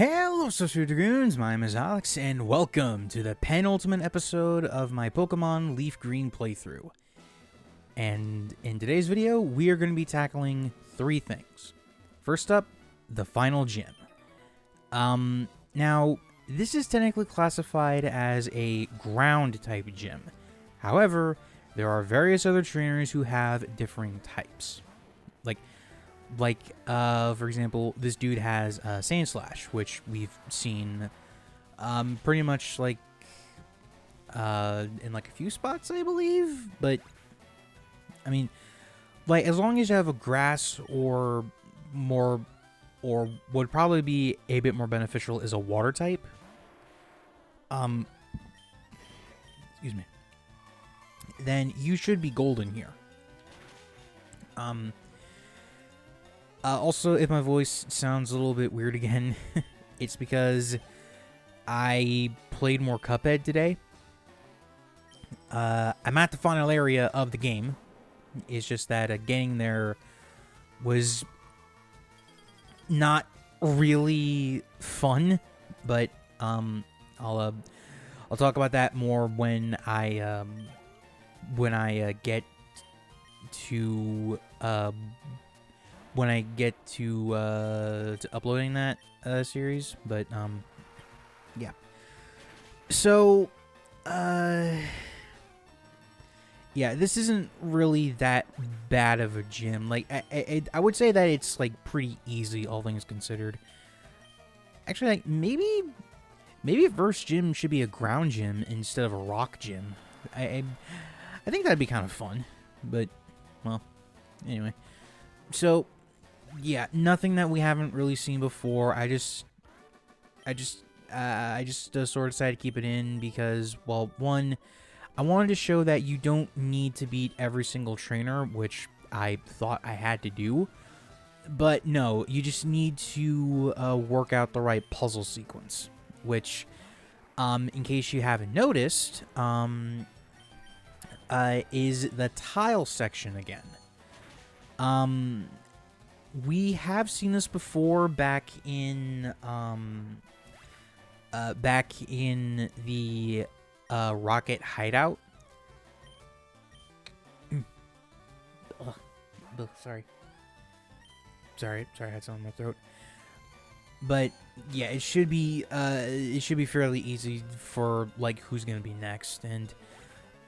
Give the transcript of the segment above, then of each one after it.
Hello, Social Dragoons. My name is Alex, and welcome to the penultimate episode of my Pokemon LeafGreen playthrough. And in today's video, we are going to be tackling three things. First up, the final gym. Now, this is technically classified as a ground-type gym. However, there are various other trainers who have differing types. For example, this dude has Sand Slash, which we've seen pretty much in a few spots, I believe. But I mean, as long as you have a grass or would probably be a bit more beneficial is a water type. Excuse me. Then you should be golden here. Also, if my voice sounds a little bit weird again, it's because I played more Cuphead today. I'm at the final area of the game. It's just that getting there was not really fun, but I'll talk about that more when I get to uploading that series. But yeah. So yeah, this isn't really that bad of a gym. I would say that it's pretty easy, all things considered. Actually, maybe first gym should be a ground gym instead of a rock gym. I think that'd be kind of fun. But well, anyway. So yeah, nothing that we haven't really seen before. I just sort of decided to keep it in because, well, one, I wanted to show that you don't need to beat every single trainer, which I thought I had to do. But no, you just need to work out the right puzzle sequence, which, in case you haven't noticed, is the tile section again. We have seen this before back in the Rocket Hideout. Sorry, I had something in my throat. But yeah, it should be fairly easy for who's gonna be next. And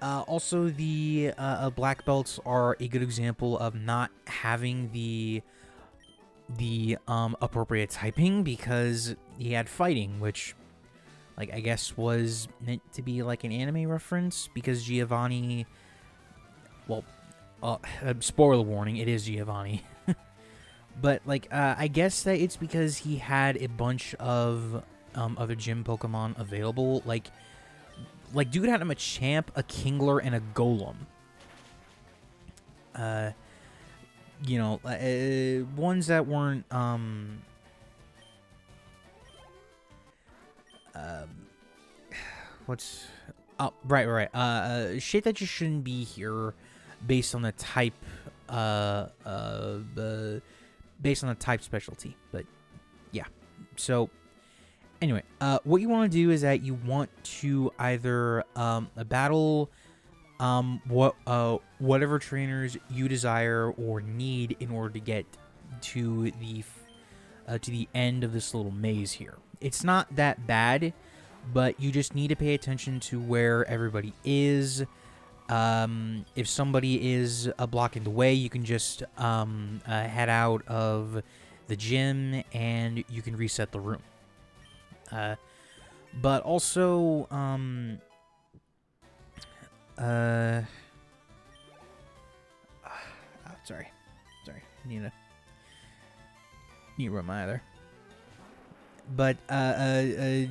also the black belts are a good example of not having the appropriate typing, because he had fighting, which I guess was meant to be an anime reference, because Giovanni, well, spoiler warning, it is Giovanni. But I guess that it's because he had a bunch of other gym Pokemon available. Dude had him a Champ, a Kingler, and a Golem. Ones that weren't shit that just shouldn't be here based on the type specialty. But yeah. So anyway, what you want to do is that you want to either battle whatever trainers you desire or need in order to get to the end of this little maze here. It's not that bad, but you just need to pay attention to where everybody is. If somebody is blocking the way, you can just head out of the gym and you can reset the room. But also, sorry, need to run my other. But I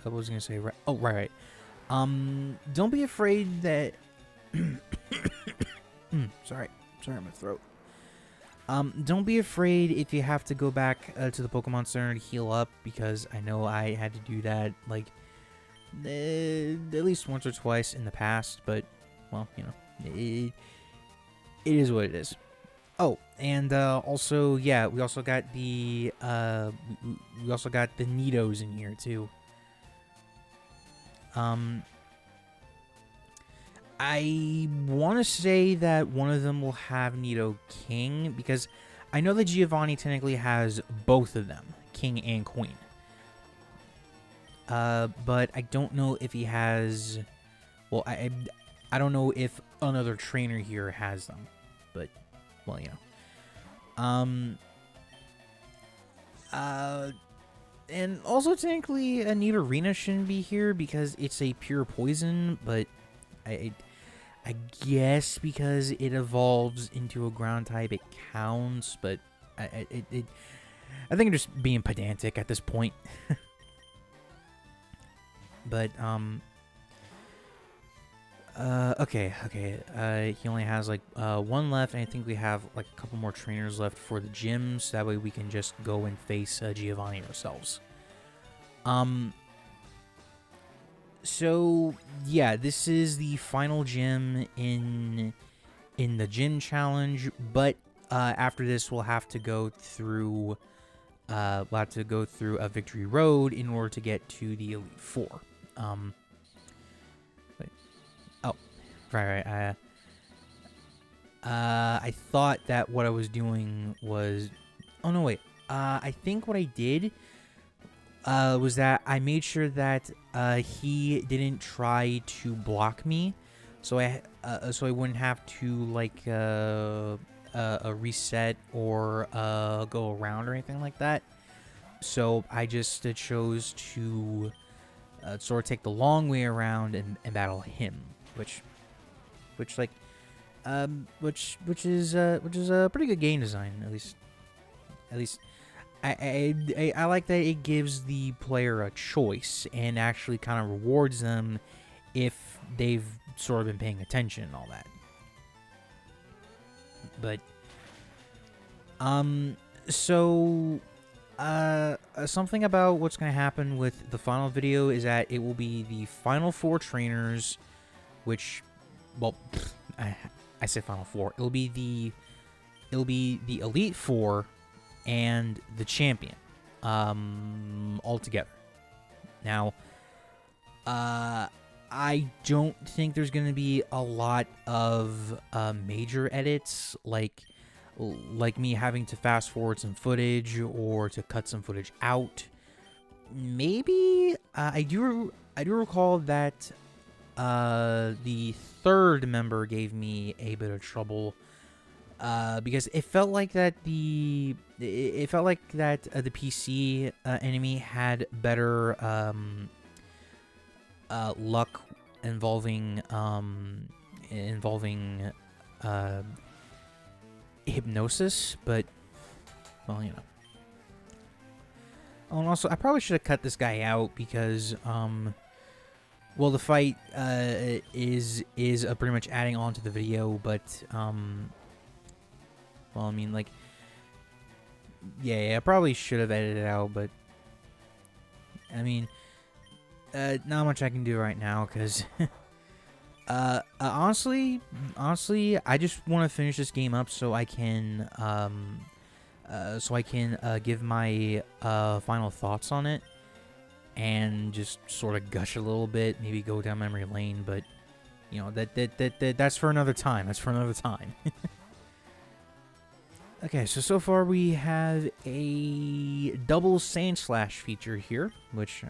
was gonna say, right. Oh, right. Don't be afraid that. Sorry, my throat. Don't be afraid if you have to go back to the Pokemon Center to heal up, because I know I had to do that at least once or twice in the past. But well, it is what it is. Oh, and also, yeah, we also got the we also got the Nidos in here too. I want to say that one of them will have Nido King, because I know that Giovanni technically has both of them, King and Queen. But I don't know if he has. Well, I don't know if another trainer here has them, but well, you know. And also technically, a Nidorina shouldn't be here because it's a pure poison, but I guess because it evolves into a ground type, it counts. But I think I'm just being pedantic at this point. But okay. He only has like one left, and I think we have like a couple more trainers left for the gym, so that way we can just go and face Giovanni ourselves. So yeah, this is the final gym in the gym challenge, but after this we'll have to go through a victory road in order to get to the Elite Four. Wait. Oh, right. I thought that what I was doing was. Oh no, wait. I think what I did was that I made sure that he didn't try to block me, so I wouldn't have to like a reset or go around or anything like that. So I just chose to sort of take the long way around and battle him, which is a pretty good game design, at least. I like that it gives the player a choice and actually kind of rewards them if they've sort of been paying attention and all that. But something about what's going to happen with the final video is that it will be the final 4 trainers, which, well, I say final 4. It'll be the Elite 4 and the champion all together. Now, I don't think there's going to be a lot of major edits, like me having to fast forward some footage or to cut some footage out. Maybe I do recall that the 3rd member gave me a bit of trouble. Because it felt like that the PC enemy had better luck involving hypnosis, but well, you know. Oh, and also I probably should have cut this guy out because well, the fight is pretty much adding on to the video, but well, I mean, like, yeah, I probably should have edited it out, but I mean, not much I can do right now, because honestly, I just want to finish this game up so I can give my final thoughts on it and just sort of gush a little bit, maybe go down memory lane, but you know, that's for another time. That's for another time. Okay, so far we have a double Sandslash feature here, which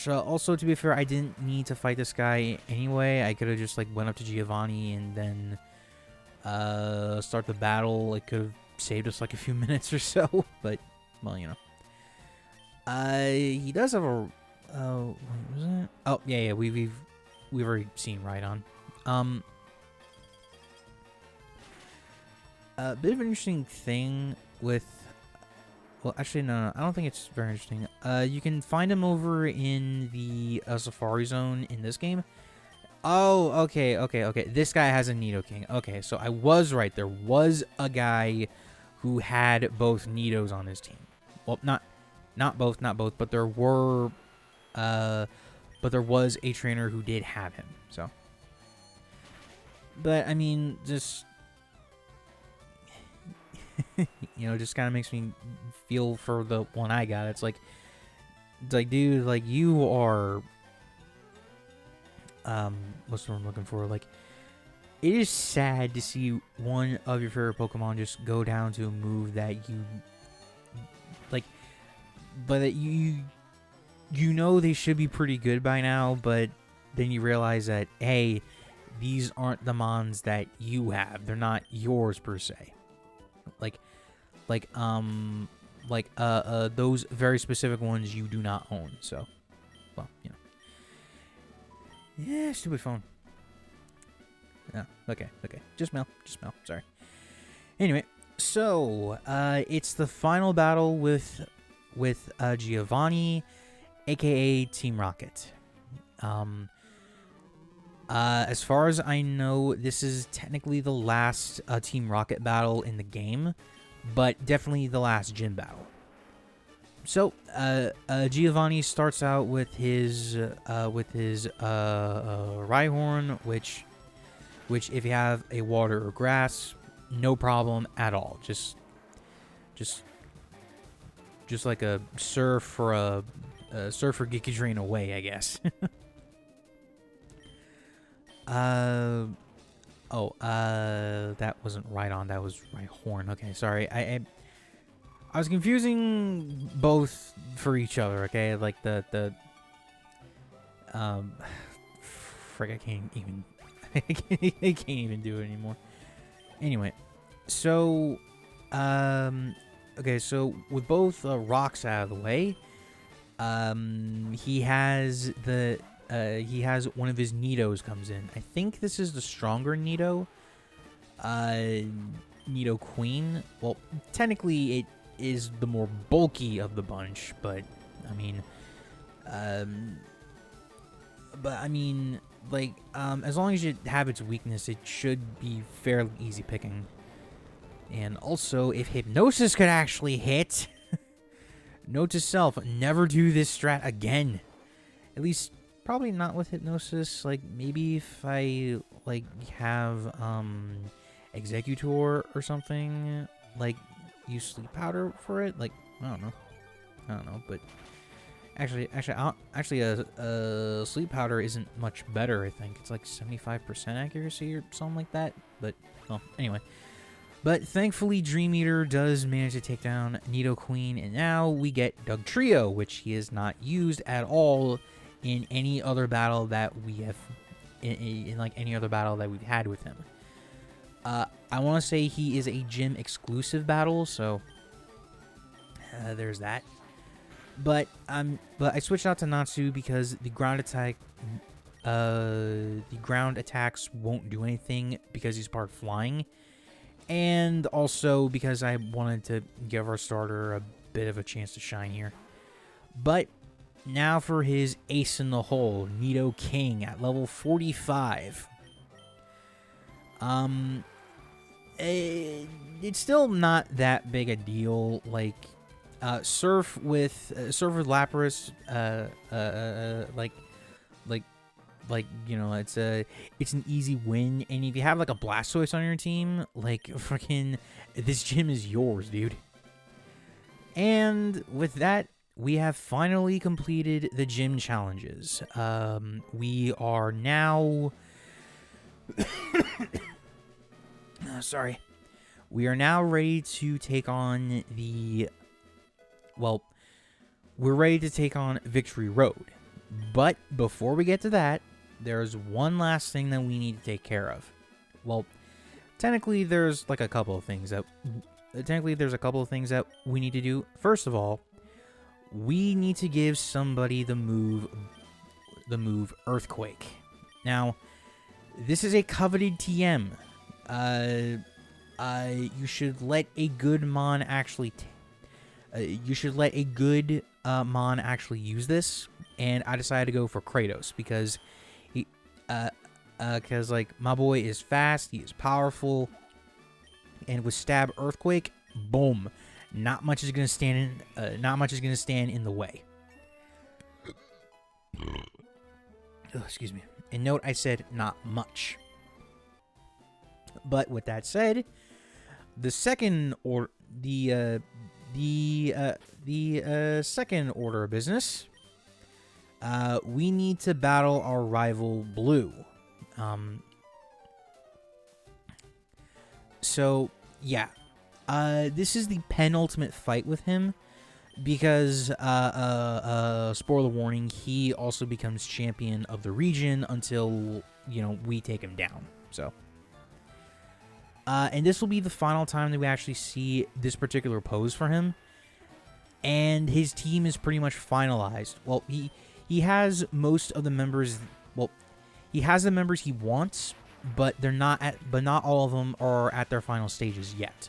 also, to be fair, I didn't need to fight this guy anyway. I could have just like went up to Giovanni and then start the battle. It could have saved us like a few minutes or so, but well, you know. He does have a what was it? Oh yeah, we've already seen Rhydon. A bit of an interesting thing with... Well, actually, no, I don't think it's very interesting. You can find him over in the Safari Zone in this game. Oh, okay. This guy has a Nidoking. Okay, so I was right. There was a guy who had both Nidos on his team. Well, not both, but there were... but there was a trainer who did have him, so... But, I mean, just... Just kind of makes me feel for the one I got. It's like, dude, like, you are, what's the word I'm looking for? Like, it is sad to see one of your favorite Pokemon just go down to a move that you, like, but that they should be pretty good by now, but then you realize that, hey, these aren't the mons that you have. They're not yours per se. Those very specific ones you do not own. So, well, yeah, stupid phone. Oh, okay. Just mail. Sorry. Anyway, so it's the final battle with Giovanni, aka Team Rocket. As far as I know, this is technically the last Team Rocket battle in the game, but definitely the last gym battle. So, Giovanni starts out with his Rhyhorn, which if you have a water or grass, no problem at all. Just like a surf for Giga Drain away, I guess. That wasn't Rhydon, that was Rhyhorn. Okay, sorry. I was confusing both for each other, okay? Like frick, I can't even I can't even do it anymore. Anyway, so okay, so with both rocks out of the way, he has one of his Nidos comes in. I think this is the stronger Nido. Nido Queen. Well, technically it is the more bulky of the bunch, but I mean, as long as you have its weakness, it should be fairly easy picking. And also, if Hypnosis could actually hit, note to self, never do this strat again. At least, probably not with Hypnosis. Like, maybe if I, like, have, Executor or something, like, use Sleep Powder for it. Like, I don't know, but actually, Sleep Powder isn't much better, I think. It's like 75% accuracy or something like that. But, well, anyway. But thankfully, Dream Eater does manage to take down Nido Queen, and now we get Dugtrio, which he has not used at all in any other battle that we have, in like any other battle that we've had with him. I want to say he is a gym exclusive battle, so there's that. But I switched out to Natsu because the ground attacks won't do anything because he's part flying. And also because I wanted to give our starter a bit of a chance to shine here. But now for his ace in the hole, Nido King at level 45. It's still not that big a deal. Like, Surf with Lapras, it's an easy win, and if you have like a Blastoise on your team, like freaking this gym is yours, dude. And with that, we have finally completed the gym challenges. We are now we are now ready to take on we're ready to take on Victory Road. But before we get to that, there's one last thing that we need to take care of. Well, technically there's a couple of things that we need to do. First of all, we need to give somebody the move Earthquake. Now, this is a coveted TM. You should let a good mon actually use this. And I decided to go for Kratos because my boy is fast, he is powerful, and with Stab Earthquake, boom, not much is gonna stand in the way. Oh, excuse me. And note I said not much. But with that said, the second or the second order of business, we need to battle our rival Blue. So yeah, this is the penultimate fight with him because spoiler warning, he also becomes champion of the region until we take him down. So. And this will be the final time that we actually see this particular pose for him. And his team is pretty much finalized. Well, he has most of the members. Well, he has the members he wants, but not all of them are at their final stages yet.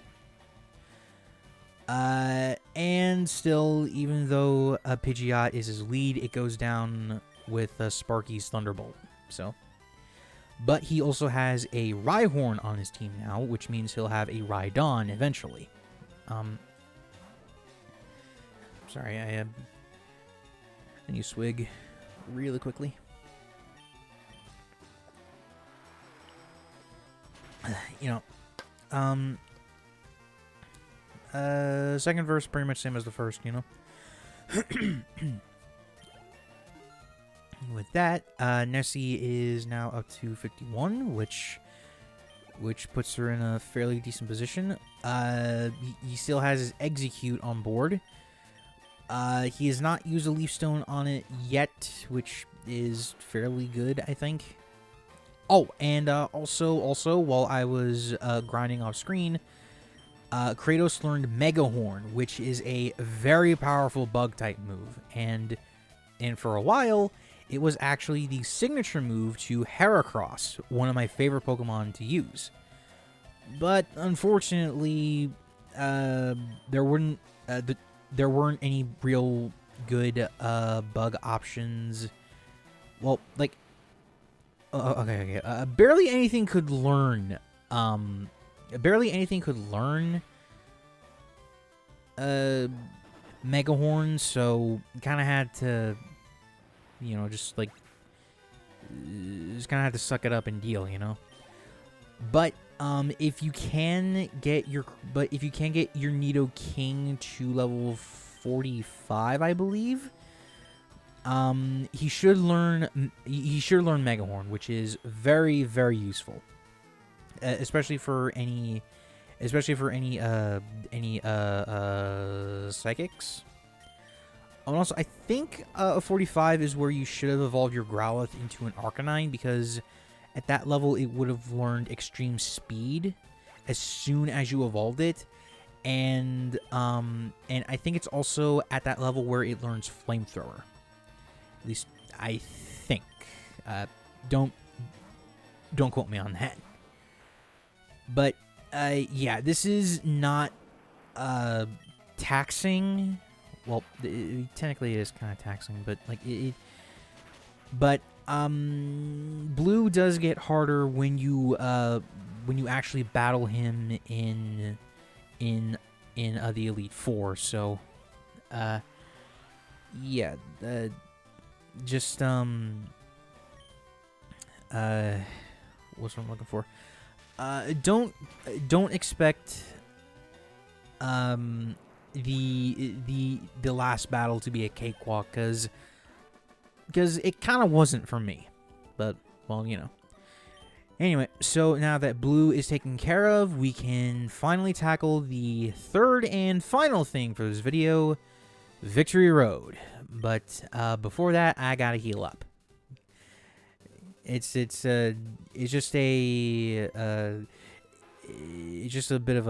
And still, even though Pidgeot is his lead, it goes down with Sparky's Thunderbolt. So. But he also has a Rhyhorn on his team now, which means he'll have a Rhydon eventually. Sorry, I need to swig really quickly. Second verse pretty much same as the first, With that, Nessie is now up to 51, which puts her in a fairly decent position. He still has his Execute on board. He has not used a Leaf Stone on it yet, which is fairly good, I think. Oh, and also, while I was grinding off screen, Kratos learned Mega Horn, which is a very powerful Bug-type move, and for a while, it was actually the signature move to Heracross, one of my favorite Pokemon to use. But unfortunately, there weren't any real good bug options. Well, like, okay. Barely anything could learn. Mega Horn, so kind of had to. Just kind of have to suck it up and deal, But if you can get your Nidoking to level 45, I believe, he should learn Mega Horn, which is very, very useful, especially for any psychics. And also, I think 45 is where you should have evolved your Growlithe into an Arcanine, because at that level it would have learned Extreme Speed as soon as you evolved it, and I think it's also at that level where it learns Flamethrower. At least I think. Don't quote me on that. But yeah, this is not taxing. Well, technically it is kind of taxing, but like Blue does get harder when you actually battle him in the Elite Four. So, yeah, just what's what I'm looking for? Don't expect the last battle to be a cakewalk, because it kind of wasn't for me, but well, anyway, so now that Blue is taken care of, we can finally tackle the third and final thing for this video, Victory Road. But before that, I gotta heal up. It's just a bit of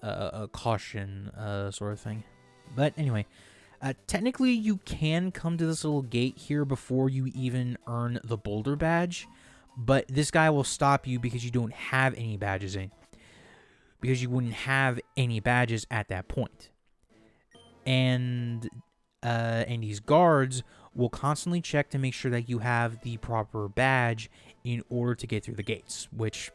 a caution sort of thing. But anyway, technically you can come to this little gate here before you even earn the Boulder badge, but this guy will stop you because you don't have any badges because you wouldn't have any badges at that point. And these guards will constantly check to make sure that you have the proper badge in order to get through the gates, which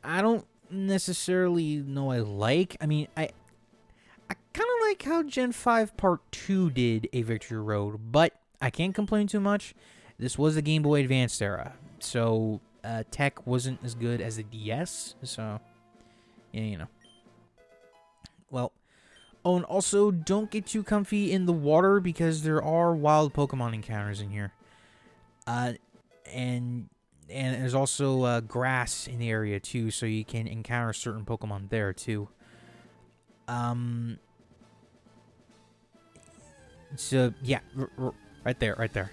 I don't necessarily know I like. I mean, I kind of like how Gen 5 Part 2 did a Victory Road, but I can't complain too much. This was the Game Boy Advanced era, so tech wasn't as good as the DS, so Yeah, you know. Well, oh, and also don't get too comfy in the water because there are wild Pokemon encounters in here. And there's also grass in the area too, so you can encounter certain Pokemon there too. So yeah, right there, right there.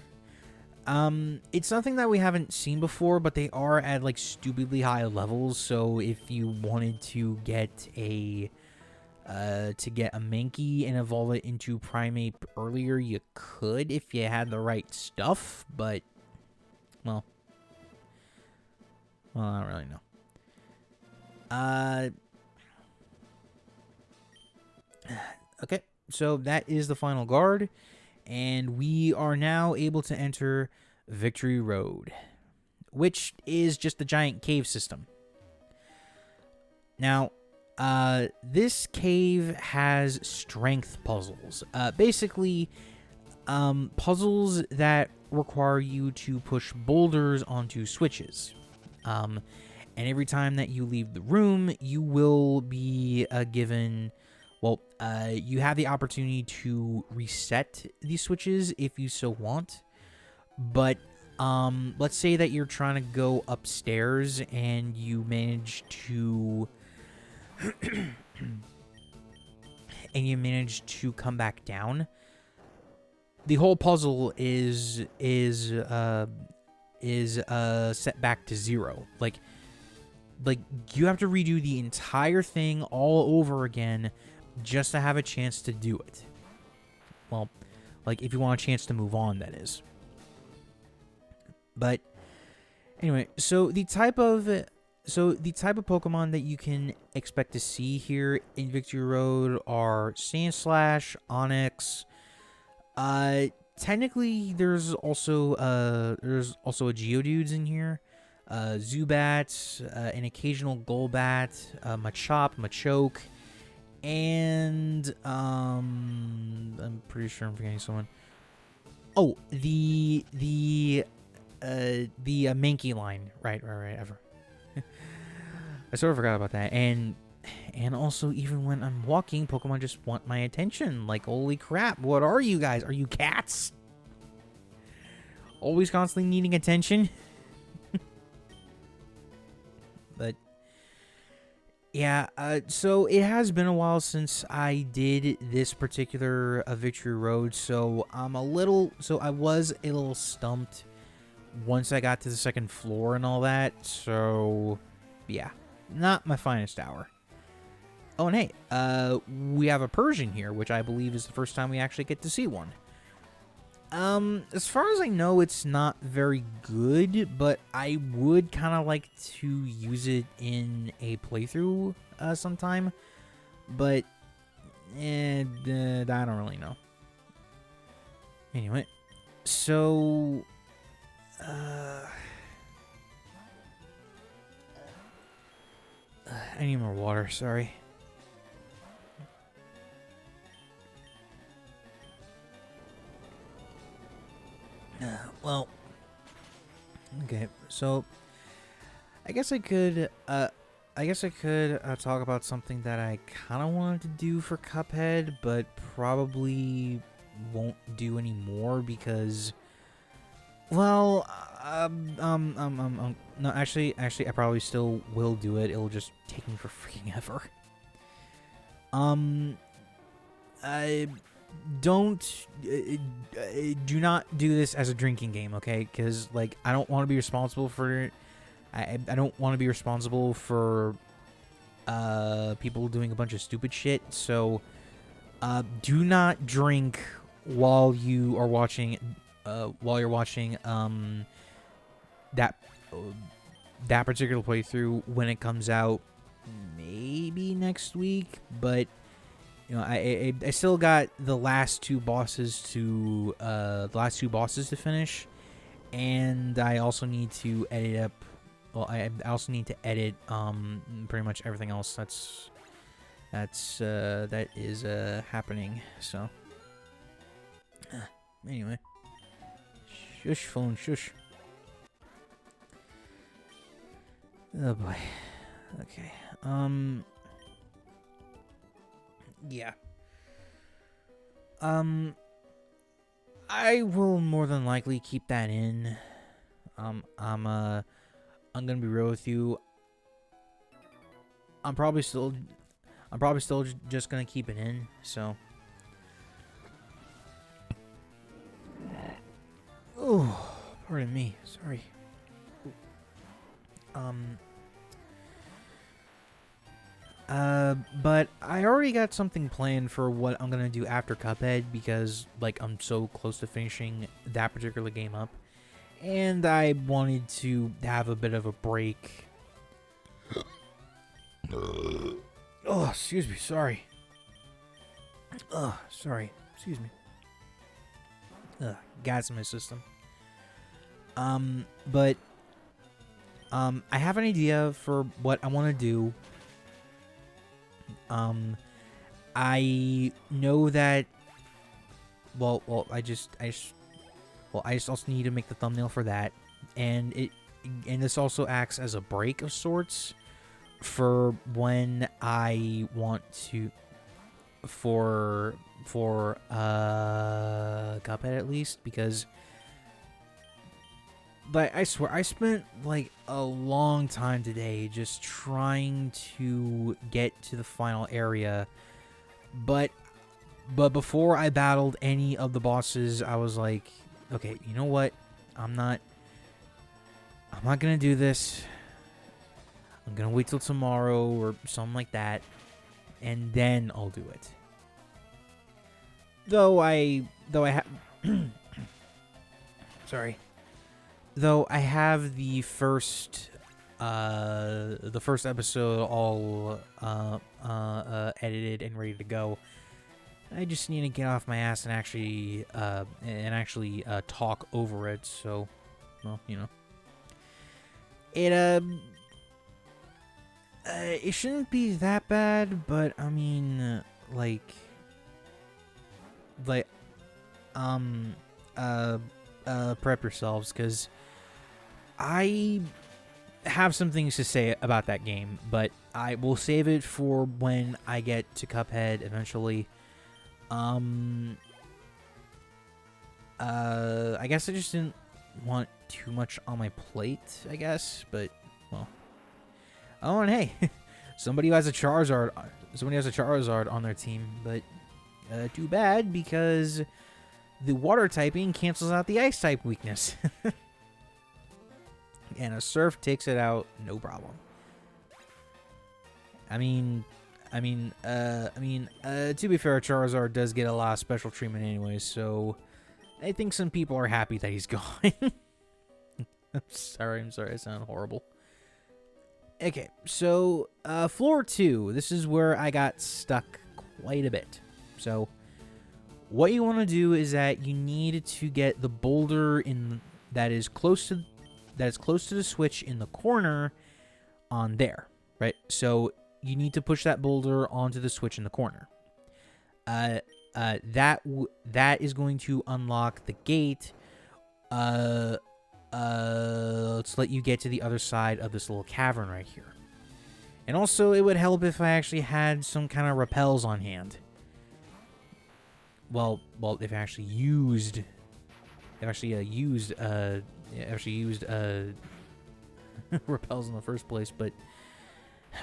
It's something that we haven't seen before, but they are at like stupidly high levels. So if you wanted to get a Mankey and evolve it into Primeape earlier, you could if you had the right stuff. But well, I don't really know. Okay, so that is the final guard, and we are now able to enter Victory Road, which is just the giant cave system. Now, this cave has strength puzzles. Basically, puzzles that require you to push boulders onto switches. And every time that you leave the room, you will be given... Well, you have the opportunity to reset these switches if you so want. But let's say that you're trying to go upstairs and you manage to... come back down. The whole puzzle is set back to 0. Like you have to redo the entire thing all over again just to have a chance to do it. Well, like if you want a chance to move on, that is. But anyway, so the type of Pokemon that you can expect to see here in Victory Road are Sandslash, Onix. Technically, there's also a Geodudes in here, Zubat, an occasional Golbat, Machop, Machoke, and I'm pretty sure I'm forgetting someone. Oh, the Mankey line, right. Ever. I sort of forgot about that, and also even when I'm walking, Pokemon just want my attention. Like, holy crap, what are you guys? Are you cats? Always constantly needing attention? But yeah, so it has been a while since I did this particular Victory Road, so I was a little stumped once I got to the second floor and all that, so yeah, not my finest hour. Oh, and hey, we have a Persian here, which I believe is the first time we actually get to see one. As far as I know, it's not very good, but I would kind of like to use it in a playthrough sometime. But I don't really know. Anyway, so I need more water. Sorry. Well, okay, so I guess I could talk about something that I kind of wanted to do for Cuphead, but probably won't do anymore because, well, no, actually, I probably still will do it. It'll just take me for freaking ever. Do not do this as a drinking game, okay? Because, like, I don't want to be responsible for I don't want to be responsible for people doing a bunch of stupid shit. So do not drink while you are watching that particular playthrough when it comes out, maybe next week. But you know, I still got the last two bosses to finish, and I also need to edit up. Well, I also need to edit pretty much everything else that is happening. So anyway, shush phone, shush. Oh boy. Okay. Yeah. I will more than likely keep that in. I'm gonna be real with you. I'm probably still just gonna keep it in. So. Oh, pardon me. Sorry. But I already got something planned for what I'm gonna do after Cuphead because, like, I'm so close to finishing that particular game up. And I wanted to have a bit of a break. Oh, excuse me. Sorry. Sorry. Excuse me. Gas in my system. But I have an idea for what I want to do. I know that. I just also need to make the thumbnail for that, and this also acts as a break of sorts for when I want to for Cuphead at least, because I swear I spent like a long time today just trying to get to the final area, but before I battled any of the bosses, I was like, okay, you know what? I'm not gonna do this. I'm gonna wait till tomorrow or something like that, and then I'll do it. Though I have sorry. Though I have the first episode all edited and ready to go. I just need to get off my ass and actually talk over it. So, well, you know, it shouldn't be that bad, but I mean, prep yourselves, because I have some things to say about that game, but I will save it for when I get to Cuphead eventually. I guess I just didn't want too much on my plate, I guess, but, well. Oh, and hey, somebody has a Charizard on their team, but too bad, because the water typing cancels out the ice type weakness. And a Surf takes it out, no problem. I mean, to be fair, Charizard does get a lot of special treatment anyways, so I think some people are happy that he's gone. I'm sorry, I sound horrible. Okay, so, floor 2, this is where I got stuck quite a bit. So, what you want to do is that you need to get the boulder that is close to the switch in the corner on there, right? So you need to push that boulder onto the switch in the corner. That is going to unlock the gate. Let's let you get to the other side of this little cavern right here. And also, it would help if I actually had some kind of repels on hand. Well, if I actually used repels in the first place, but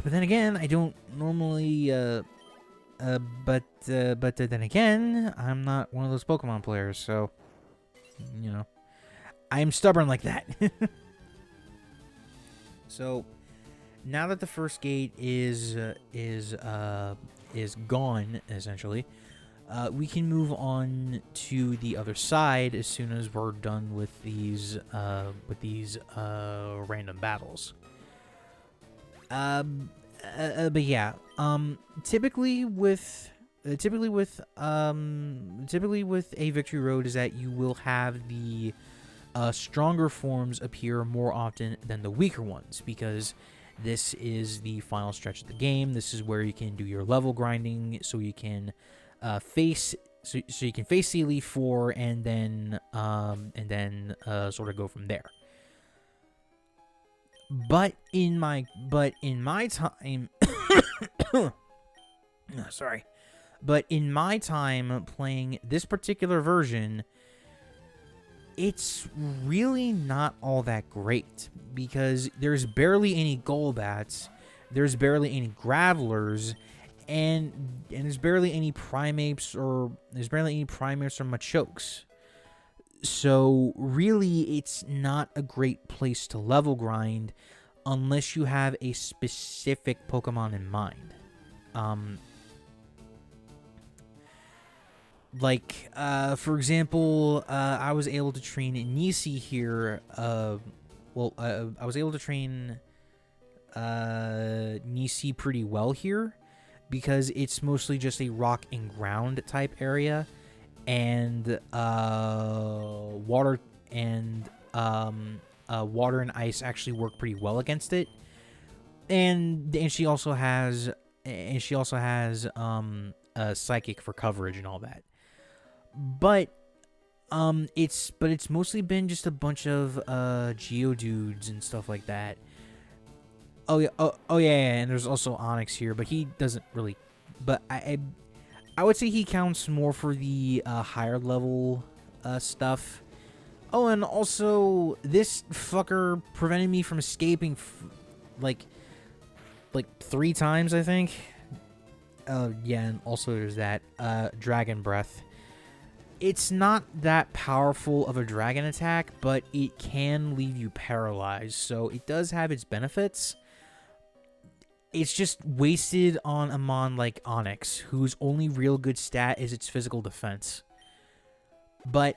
then again, I don't normally but then again, I'm not one of those Pokemon players, so you know, I'm stubborn like that. So now that the first gate is gone, essentially, we can move on to the other side as soon as we're done with these random battles. But yeah, typically with a victory road is that you will have the stronger forms appear more often than the weaker ones, because this is the final stretch of the game. This is where you can do your level grinding, so you can face the Elite Four and then sort of go from there. But in my time, sorry. But in my time playing this particular version, it's really not all that great because there's barely any Golbats, there's barely any Gravelers, and there's barely any Primates or Machokes. So really, it's not a great place to level grind unless you have a specific Pokemon in mind. For example, I was able to train Nisi here. I was able to train Nisi pretty well here because it's mostly just a rock and ground type area, and water and ice actually work pretty well against it. And she also has psychic for coverage and all that. But it's mostly been just a bunch of Geodudes and stuff like that. Oh yeah, and there's also Onyx here, but he doesn't really. But I would say he counts more for the higher level stuff. Oh, and also this fucker prevented me from escaping like 3 times, I think. Yeah, and also there's that Dragon Breath. It's not that powerful of a dragon attack, but it can leave you paralyzed, so it does have its benefits. It's just wasted on a mon like Onyx, whose only real good stat is its physical defense. But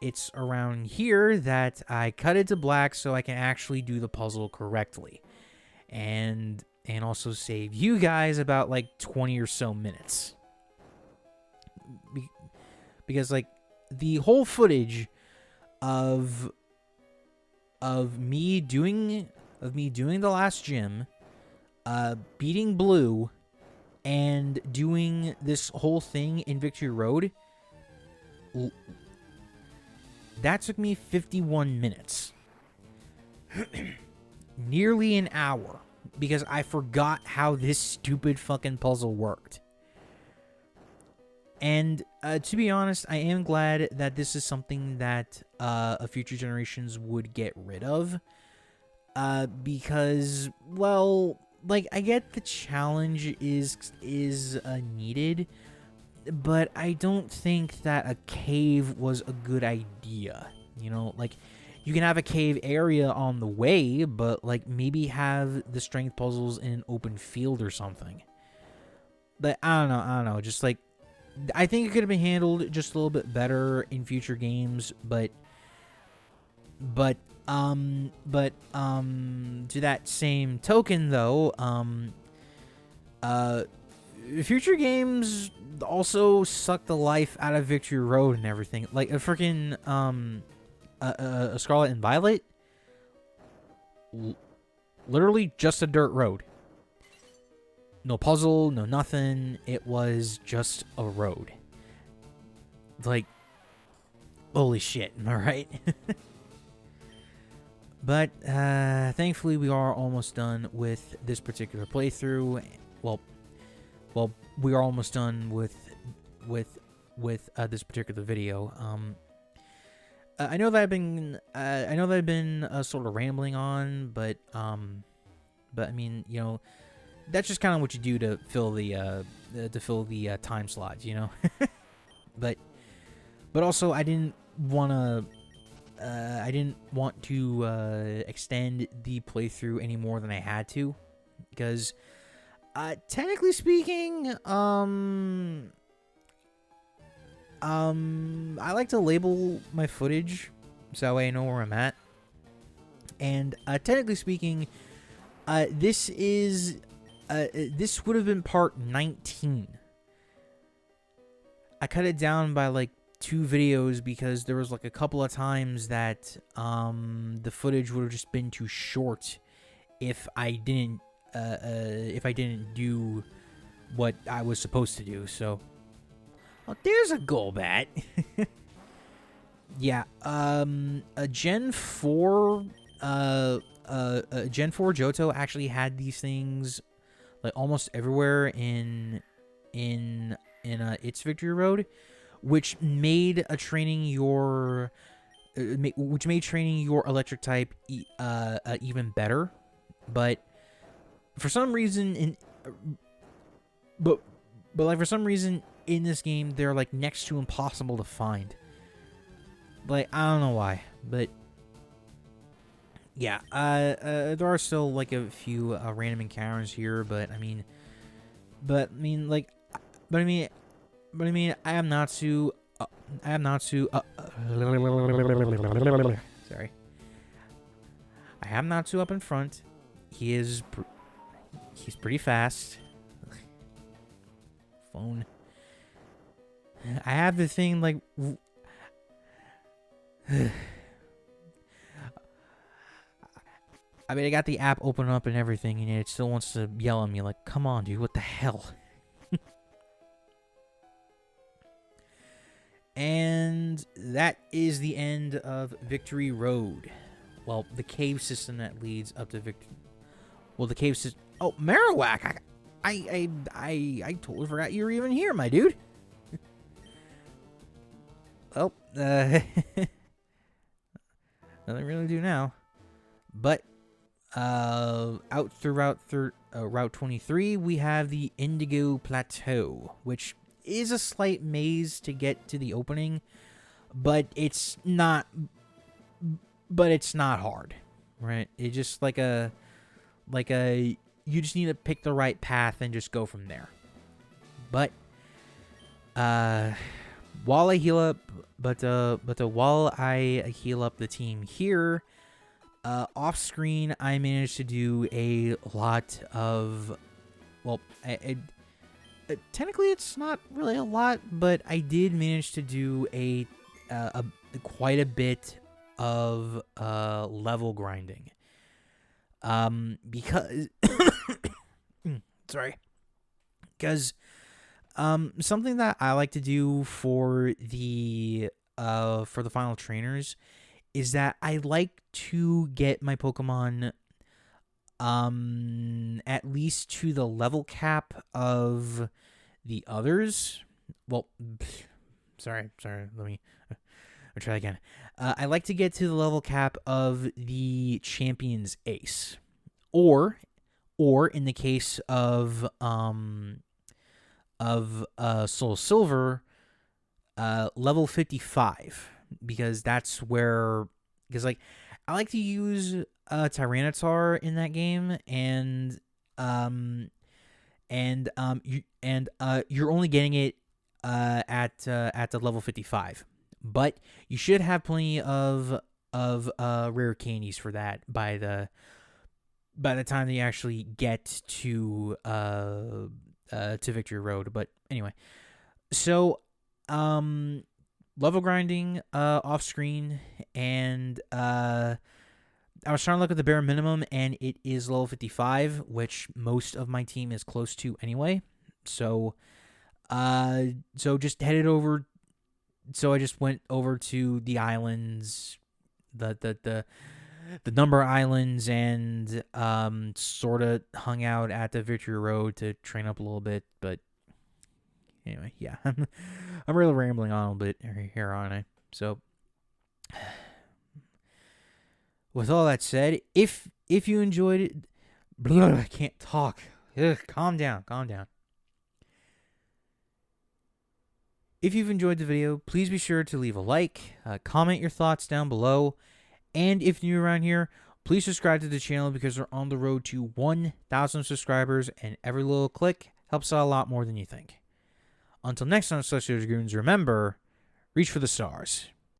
it's around here that I cut it to black so I can actually do the puzzle correctly. And also save you guys about like 20 or so minutes. Because like the whole footage of me doing the last gym, beating Blue, and doing this whole thing in Victory Road, that took me 51 minutes. Nearly an hour. Because I forgot how this stupid fucking puzzle worked. And to be honest, I am glad that this is something that future generations would get rid of. Because, well, like, I get the challenge is needed, but I don't think that a cave was a good idea. You know, like, you can have a cave area on the way, but, like, maybe have the strength puzzles in an open field or something. But I don't know. Just, like, I think it could have been handled just a little bit better in future games, but to that same token, though, future games also suck the life out of Victory Road and everything. Like a freaking a Scarlet and Violet, literally just a dirt road. No puzzle, no nothing. It was just a road. Like, holy shit, am I right? But thankfully, we are almost done with this particular playthrough. Well, we are almost done with this particular video. I know that I've been sort of rambling on, but I mean, you know, that's just kind of what you do to fill the time slots, you know. but also I didn't want to extend the playthrough any more than I had to, because technically speaking, I like to label my footage so that way I know where I'm at. And technically speaking, this would have been part 19. I cut it down by like 2 videos because there was like a couple of times that the footage would have just been too short if I didn't do what I was supposed to do. So, oh, there's a Golbat. Yeah, a Gen 4 Johto actually had these things like almost everywhere in its Victory Road, which made training your electric type even better. But for some reason for some reason in this game they're like next to impossible to find. Like, I don't know why, but yeah, there are still like a few random encounters here, but I mean, I am not too. Sorry. I am not too up in front. He's pretty fast. Phone. I have the thing like. I mean, I got the app open up and everything, and it still wants to yell at me like, "Come on, dude, what the hell?" And that is the end of Victory Road. Well, the cave system that leads up to Victory. Well, the cave system. Oh, Marowak! I totally forgot you were even here, my dude. Well, nothing really to do now. But out through Route 23, we have the Indigo Plateau, which is a slight maze to get to the opening, but it's not hard, right? It's just like a you just need to pick the right path and just go from there. But while I heal up the team here, off screen I managed to do a lot of, well, technically it's not really a lot, but I did manage to do quite a bit of level grinding. Because sorry. Because something that I like to do for the final trainers is that I like to get my Pokemon at least to the level cap of the others. Well, sorry. I'll try again. I like to get to the level cap of the champion's ace, or in the case of Soul Silver, level 55, because that's where, because like I like to use Tyranitar in that game, and you're only getting it at the level 55, but you should have plenty of rare candies for that by the time they actually get to Victory Road. But anyway, so level grinding off screen, and I was trying to look at the bare minimum, and it is level 55, which most of my team is close to anyway. So just headed over. So I just went over to the islands, the number islands, and sort of hung out at the Victory Road to train up a little bit. But anyway, yeah, I'm really rambling on a little bit here, aren't I? So, with all that said, if you enjoyed it, I can't talk. Ugh, calm down. If you've enjoyed the video, please be sure to leave a like, comment your thoughts down below, and if you're new around here, please subscribe to the channel because we're on the road to 1,000 subscribers, and every little click helps out a lot more than you think. Until next time, Celestial Dragoons, remember, reach for the stars.